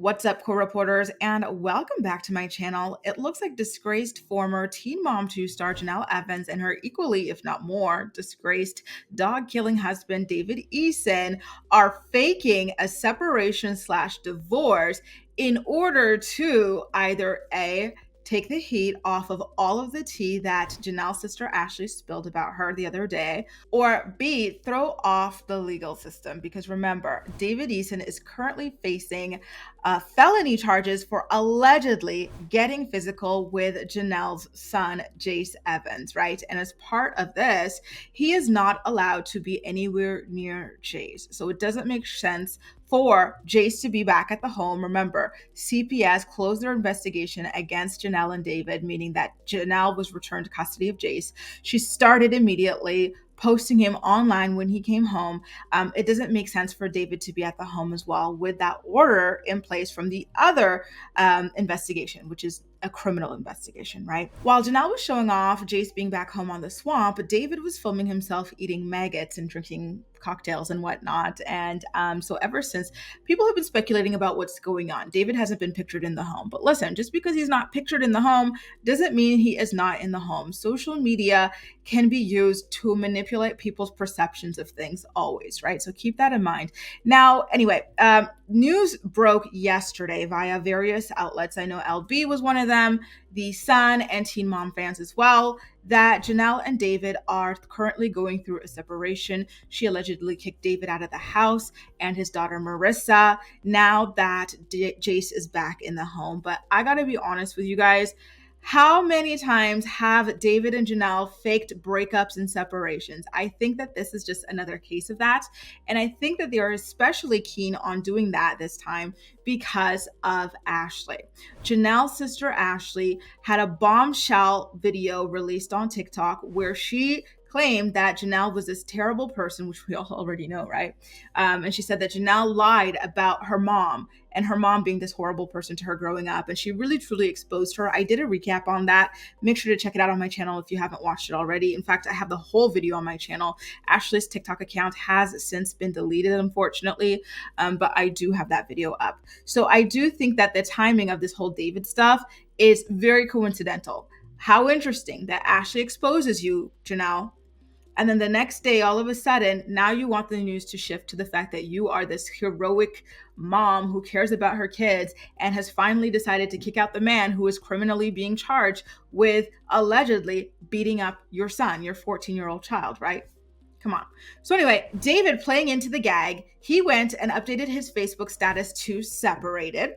What's up, co-reporters, and welcome back to my channel. It looks like disgraced former Teen Mom 2 star Jenelle Evans and her equally, if not more, disgraced dog-killing husband David Eason are faking a separation/divorce in order to either A, take the heat off of all of the tea that Jenelle's sister Ashleigh spilled about her the other day, or B, throw off the legal system. Because remember, David Eason is currently facing felony charges for allegedly getting physical with Jenelle's son, Jace Evans, right? And as part of this, he is not allowed to be anywhere near Jace. So it doesn't make sense for Jace to be back at the home. Remember, CPS closed their investigation against Jenelle and David, meaning that Jenelle was returned to custody of Jace. She started immediately posting him online when he came home. It doesn't make sense for David to be at the home as well with that order in place from the other investigation, which is a criminal investigation, right? While Jenelle was showing off Jace being back home on the swamp, David was filming himself eating maggots and drinking cocktails and whatnot. And so ever since, people have been speculating about what's going on. David hasn't been pictured in the home. But listen, just because he's not pictured in the home doesn't mean he is not in the home. Social media can be used to manipulate people's perceptions of things always, right? So keep that in mind. Now, anyway, news broke yesterday via various outlets. I know LB was one of them, The Sun, and Teen Mom fans as well, that Jenelle and David are currently going through a separation. She allegedly kicked David out of the house and his daughter Marissa now that Jace is back in the home. But I gotta be honest with you guys, how many times have David and Jenelle faked breakups and separations? I think that this is just another case of that. And I think that they are especially keen on doing that this time because of Ashleigh. Jenelle's sister Ashleigh had a bombshell video released on TikTok where she claimed that Jenelle was this terrible person, which we all already know, right? And she said that Jenelle lied about her mom and her mom being this horrible person to her growing up. And she really, truly exposed her. I did a recap on that. Make sure to check it out on my channel if you haven't watched it already. In fact, I have the whole video on my channel. Ashleigh's TikTok account has since been deleted, unfortunately, but I do have that video up. So I do think that the timing of this whole David stuff is very coincidental. How interesting that Ashleigh exposes you, Jenelle. And then the next day, all of a sudden, now you want the news to shift to the fact that you are this heroic mom who cares about her kids and has finally decided to kick out the man who is criminally being charged with allegedly beating up your son, your 14-year-old child, right? Come on. So anyway, David, playing into the gag, he went and updated his Facebook status to separated.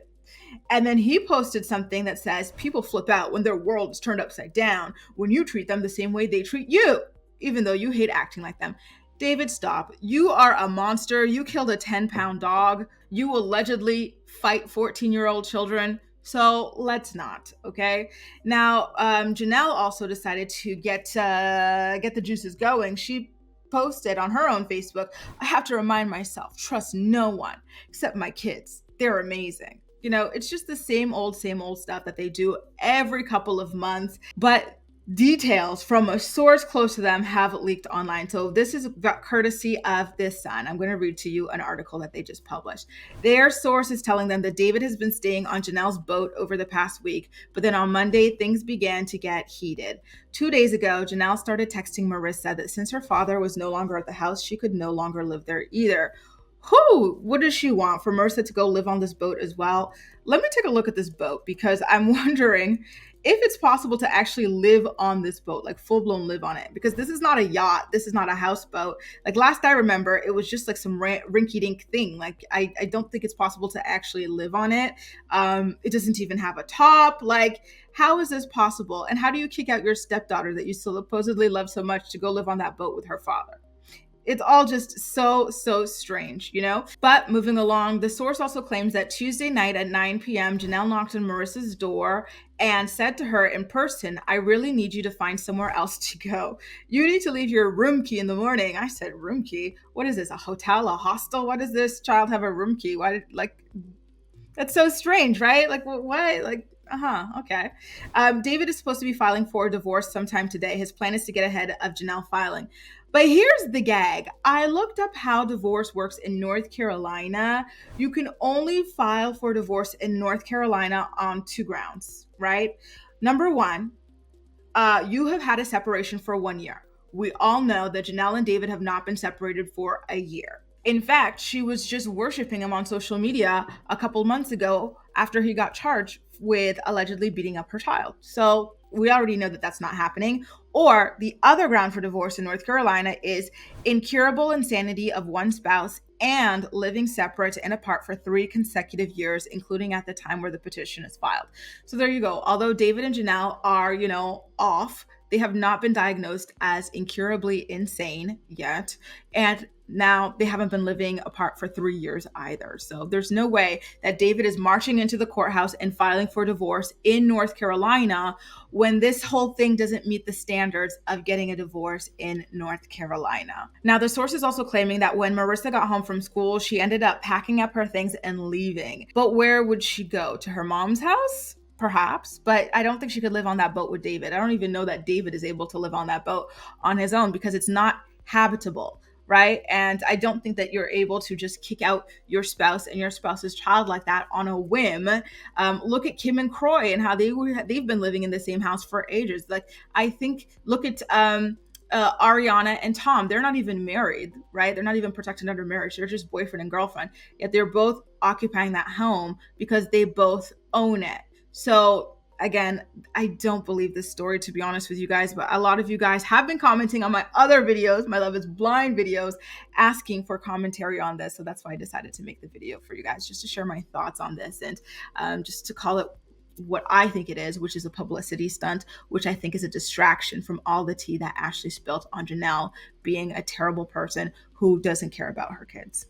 And then he posted something that says, people flip out when their world is turned upside down, when you treat them the same way they treat you, even though you hate acting like them. David, stop. You are a monster. You killed a 10-pound dog. You allegedly fight 14-year-old children. So let's not, okay? Now, Jenelle also decided to get the juices going. She posted on her own Facebook, I have to remind myself, trust no one except my kids. They're amazing. You know, it's just the same old stuff that they do every couple of months. But details from a source close to them have leaked online. So this is courtesy of this Sun. I'm going to read to you an article that they just published. Their source is telling them that David has been staying on Jenelle's boat over the past week, but then on Monday, things began to get heated. 2 days ago, Jenelle started texting Marissa that since her father was no longer at the house, she could no longer live there either. What does she want? For Marissa to go live on this boat as well? Let me take a look at this boat because I'm wondering if it's possible to actually live on this boat, like full-blown live on it, because this is not a yacht. This is not a houseboat. Like last I remember, it was just like some rinky-dink thing. Like I don't think it's possible to actually live on it. It doesn't even have a top. Like, how is this possible? And how do you kick out your stepdaughter that you supposedly love so much to go live on that boat with her father? It's all just so strange, you know? But moving along, the source also claims that Tuesday night at 9 p.m., Jenelle knocked on Marissa's door and said to her in person, I really need you to find somewhere else to go. You need to leave your room key in the morning. I said, room key? What is this, a hotel, a hostel? Why does this child have a room key? Why, like, that's so strange, right? Like, what? Like, okay. David is supposed to be filing for a divorce sometime today. His plan is to get ahead of Jenelle filing. But here's the gag. I looked up how divorce works in North Carolina. You can only file for divorce in North Carolina on two grounds, right? Number one, you have had a separation for 1 year. We all know that Jenelle and David have not been separated for a year. In fact, she was just worshiping him on social media a couple months ago after he got charged with allegedly beating up her child. So we already know that that's not happening. Or the other ground for divorce in North Carolina is incurable insanity of one spouse and living separate and apart for 3 consecutive years, including at the time where the petition is filed. So there you go. Although David and Jenelle are, off, they have not been diagnosed as incurably insane yet. And now they haven't been living apart for 3 years either. So there's no way that David is marching into the courthouse and filing for divorce in North Carolina when this whole thing doesn't meet the standards of getting a divorce in North Carolina. Now, the source is also claiming that when Marissa got home from school, she ended up packing up her things and leaving. But where would she go? To her mom's house? Perhaps, but I don't think she could live on that boat with David. I don't even know that David is able to live on that boat on his own because it's not habitable, right? And I don't think that you're able to just kick out your spouse and your spouse's child like that on a whim. Look at Kim and Croy and how they've been living in the same house for ages. Like, I think, look at Ariana and Tom. They're not even married, right? They're not even protected under marriage. They're just boyfriend and girlfriend. Yet they're both occupying that home because they both own it. So again, I don't believe this story, to be honest with you guys, but a lot of you guys have been commenting on my other videos, my Love is Blind videos, asking for commentary on this. So that's why I decided to make the video for you guys, just to share my thoughts on this and just to call it what I think it is, which is a publicity stunt, which I think is a distraction from all the tea that Ashleigh spilled on Jenelle being a terrible person who doesn't care about her kids.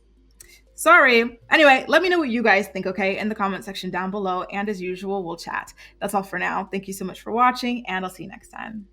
Sorry. Anyway, let me know what you guys think, okay, in the comment section down below. And as usual, we'll chat. That's all for now. Thank you so much for watching, and I'll see you next time.